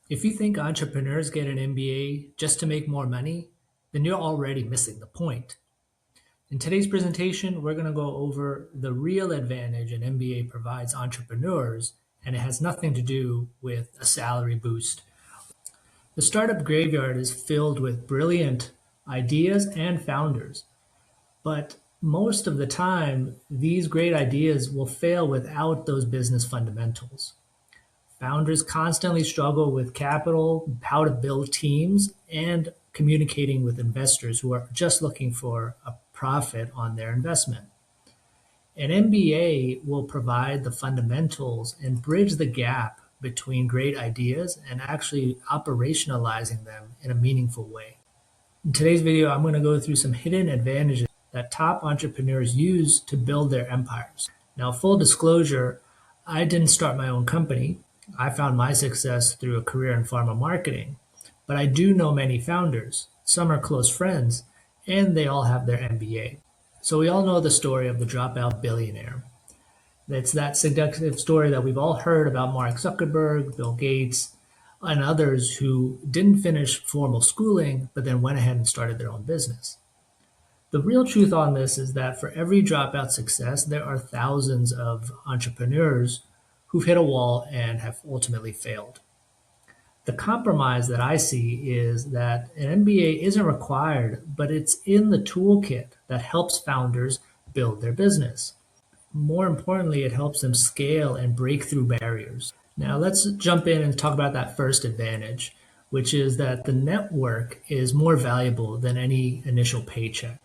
If you think entrepreneurs get an MBA just to make more money, then you're already missing the point. In today's presentation, we're going to go over the real advantage an MBA provides entrepreneurs, and it has nothing to do with a salary boost. The startup graveyard is filled with brilliant ideas and founders, but most of the time, these great ideas will fail without those business fundamentals. Founders constantly struggle with capital, how to build teams, and communicating with investors who are just looking for a profit on their investment. An MBA will provide the fundamentals and bridge the gap between great ideas and actually operationalizing them in a meaningful way. In today's video, I'm going to go through some hidden advantages that top entrepreneurs use to build their empires. Now, full disclosure, I didn't start my own company. I found my success through a career in pharma marketing, but I do know many founders. Some are close friends, and they all have their MBA. So we all know the story of the dropout billionaire. It's that seductive story that we've all heard about Mark Zuckerberg, Bill Gates, and others who didn't finish formal schooling, but then went ahead and started their own business. The real truth on this is that for every dropout success, there are thousands of entrepreneurs who've hit a wall and have ultimately failed. The compromise that I see is that an MBA isn't required, but it's in the toolkit that helps founders build their business. More importantly, it helps them scale and break through barriers. Now let's jump in and talk about that first advantage, which is that the network is more valuable than any initial paycheck.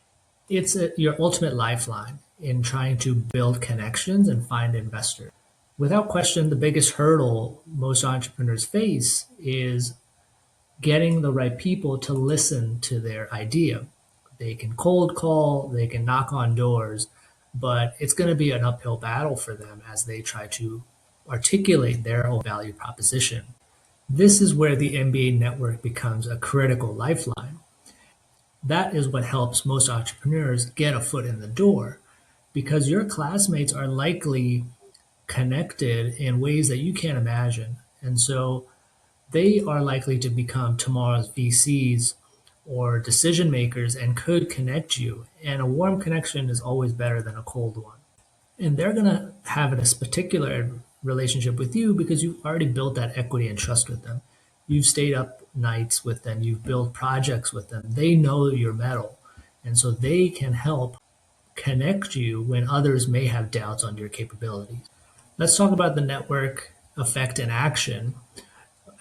It's your ultimate lifeline in trying to build connections and find investors. Without question, the biggest hurdle most entrepreneurs face is getting the right people to listen to their idea. They can cold call, they can knock on doors, but it's going to be an uphill battle for them as they try to articulate their own value proposition. This is where the MBA network becomes a critical lifeline. That is what helps most entrepreneurs get a foot in the door, because your classmates are likely connected in ways that you can't imagine. And so they are likely to become tomorrow's VCs or decision makers and could connect you. And a warm connection is always better than a cold one. And they're going to have this particular relationship with you because you've already built that equity and trust with them. You've stayed up nights with them. You've built projects with them. They know your mettle. And so they can help connect you when others may have doubts on your capabilities. Let's talk about the network effect in action,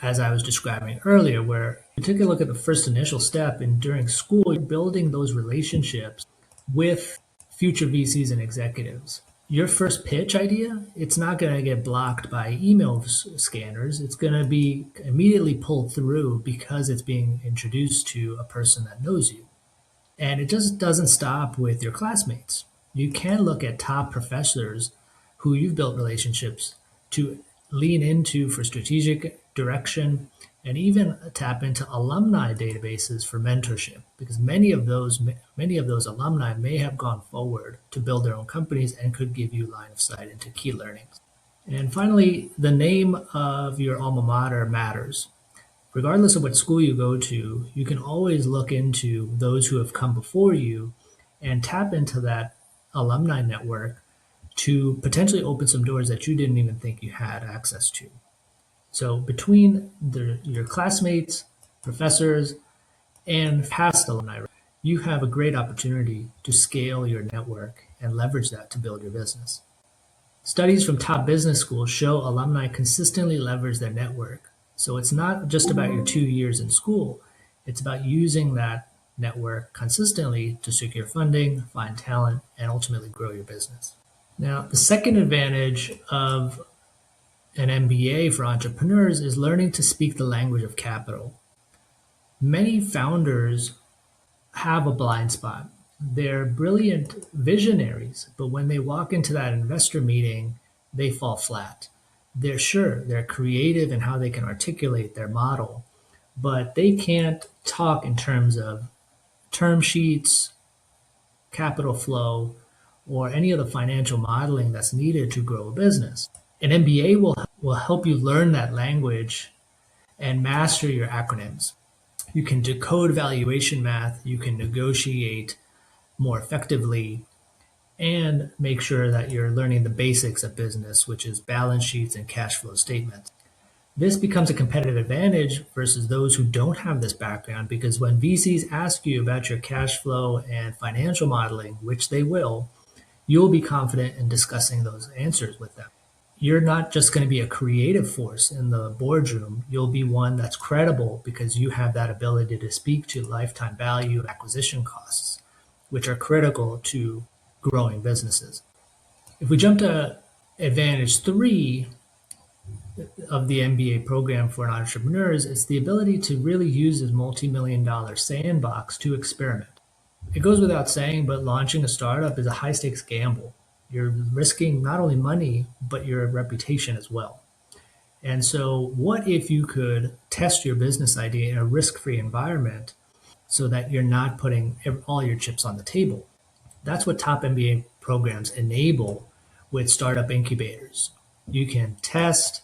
as I was describing earlier, where you take a look at the first initial step in during school, you're building those relationships with future VCs and executives. Your first pitch idea, it's not going to get blocked by email scanners. It's going to be immediately pulled through because it's being introduced to a person that knows you. And it just doesn't stop with your classmates. You can look at top professors who you've built relationships to lean into for strategic direction, and even tap into alumni databases for mentorship, because many of those alumni may have gone forward to build their own companies and could give you line of sight into key learnings. And finally, the name of your alma mater matters. Regardless of what school you go to, you can always look into those who have come before you and tap into that alumni network to potentially open some doors that you didn't even think you had access to. So between your classmates, professors, and past alumni, you have a great opportunity to scale your network and leverage that to build your business. Studies from top business schools show alumni consistently leverage their network. So it's not just about your 2 years in school, it's about using that network consistently to secure funding, find talent, and ultimately grow your business. Now, the second advantage of an MBA for entrepreneurs is learning to speak the language of capital. Many founders have a blind spot. They're brilliant visionaries, but when they walk into that investor meeting, they fall flat. They're creative in how they can articulate their model, but they can't talk in terms of term sheets, capital flow, or any of the financial modeling that's needed to grow a business. An MBA will help you learn that language and master your acronyms. You can decode valuation math, you can negotiate more effectively, and make sure that you're learning the basics of business, which is balance sheets and cash flow statements. This becomes a competitive advantage versus those who don't have this background, because when VCs ask you about your cash flow and financial modeling, which they will, you'll be confident in discussing those answers with them. You're not just going to be a creative force in the boardroom. You'll be one that's credible because you have that ability to speak to lifetime value acquisition costs, which are critical to growing businesses. If we jump to advantage 3 of the MBA program for entrepreneurs, it's the ability to really use this multi-million-dollar sandbox to experiment. It goes without saying, but launching a startup is a high-stakes gamble. You're risking not only money, but your reputation as well. And so what if you could test your business idea in a risk-free environment so that you're not putting all your chips on the table? That's what top MBA programs enable with startup incubators. You can test,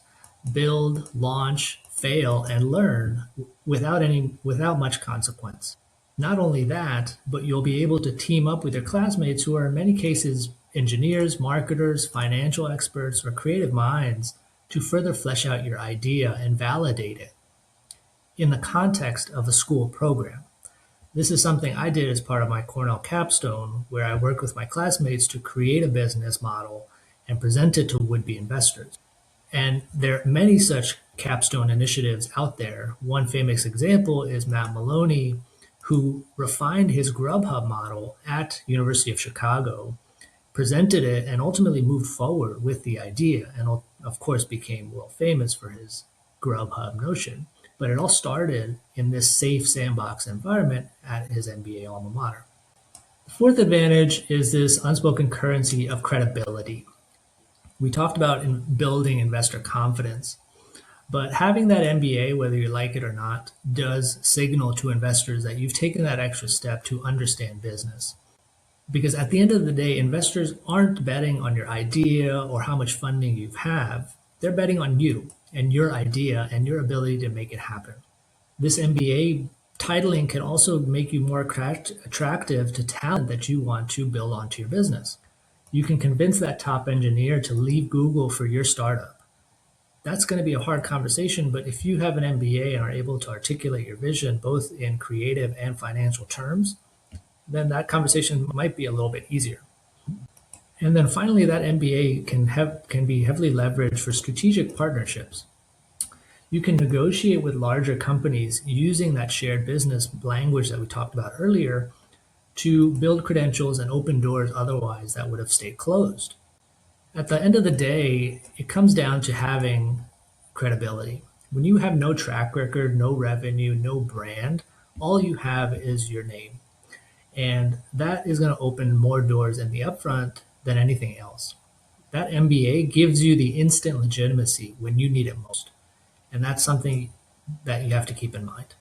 build, launch, fail, and learn without much consequence. Not only that, but you'll be able to team up with your classmates who are in many cases engineers, marketers, financial experts, or creative minds to further flesh out your idea and validate it in the context of a school program. This is something I did as part of my Cornell capstone, where I worked with my classmates to create a business model and present it to would-be investors. And there are many such capstone initiatives out there. One famous example is Matt Maloney, who refined his Grubhub model at University of Chicago, presented it, and ultimately moved forward with the idea, and of course became world famous for his Grubhub notion. But it all started in this safe sandbox environment at his MBA alma mater. The 4th advantage is this unspoken currency of credibility. We talked about building investor confidence, but having that MBA, whether you like it or not, does signal to investors that you've taken that extra step to understand business. Because at the end of the day, investors aren't betting on your idea or how much funding you have. They're betting on you and your idea and your ability to make it happen. This MBA titling can also make you more attractive to talent that you want to build onto your business. You can convince that top engineer to leave Google for your startup. That's going to be a hard conversation, but if you have an MBA and are able to articulate your vision both in creative and financial terms, then that conversation might be a little bit easier. And then finally, that MBA can be heavily leveraged for strategic partnerships. You can negotiate with larger companies using that shared business language that we talked about earlier to build credentials and open doors otherwise that would have stayed closed. At the end of the day, it comes down to having credibility. When you have no track record, no revenue, no brand, all you have is your name. And that is going to open more doors in the upfront than anything else. That MBA gives you the instant legitimacy when you need it most. And that's something that you have to keep in mind.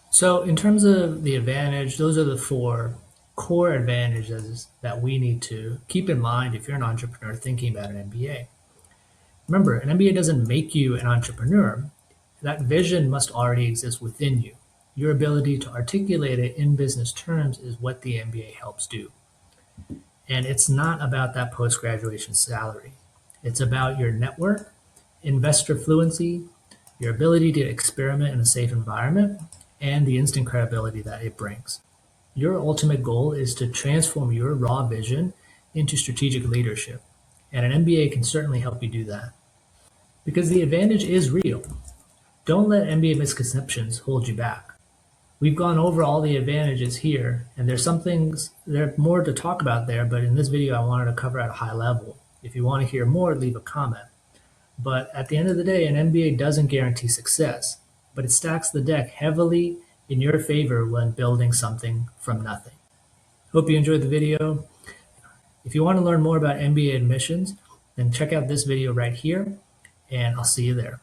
So in terms of the advantage, those are the 4 core advantages that we need to keep in mind if you're an entrepreneur thinking about an MBA. Remember, an MBA doesn't make you an entrepreneur. That vision must already exist within you. Your ability to articulate it in business terms is what the MBA helps do. And it's not about that post-graduation salary. It's about your network, investor fluency, your ability to experiment in a safe environment, and the instant credibility that it brings. Your ultimate goal is to transform your raw vision into strategic leadership, and an MBA can certainly help you do that. Because the advantage is real. Don't let MBA misconceptions hold you back. We've gone over all the advantages here, and there are more to talk about there, but in this video I wanted to cover at a high level. If you want to hear more, leave a comment. But at the end of the day, an MBA doesn't guarantee success, but it stacks the deck heavily in your favor when building something from nothing. Hope you enjoyed the video. If you want to learn more about MBA admissions, then check out this video right here, and I'll see you there.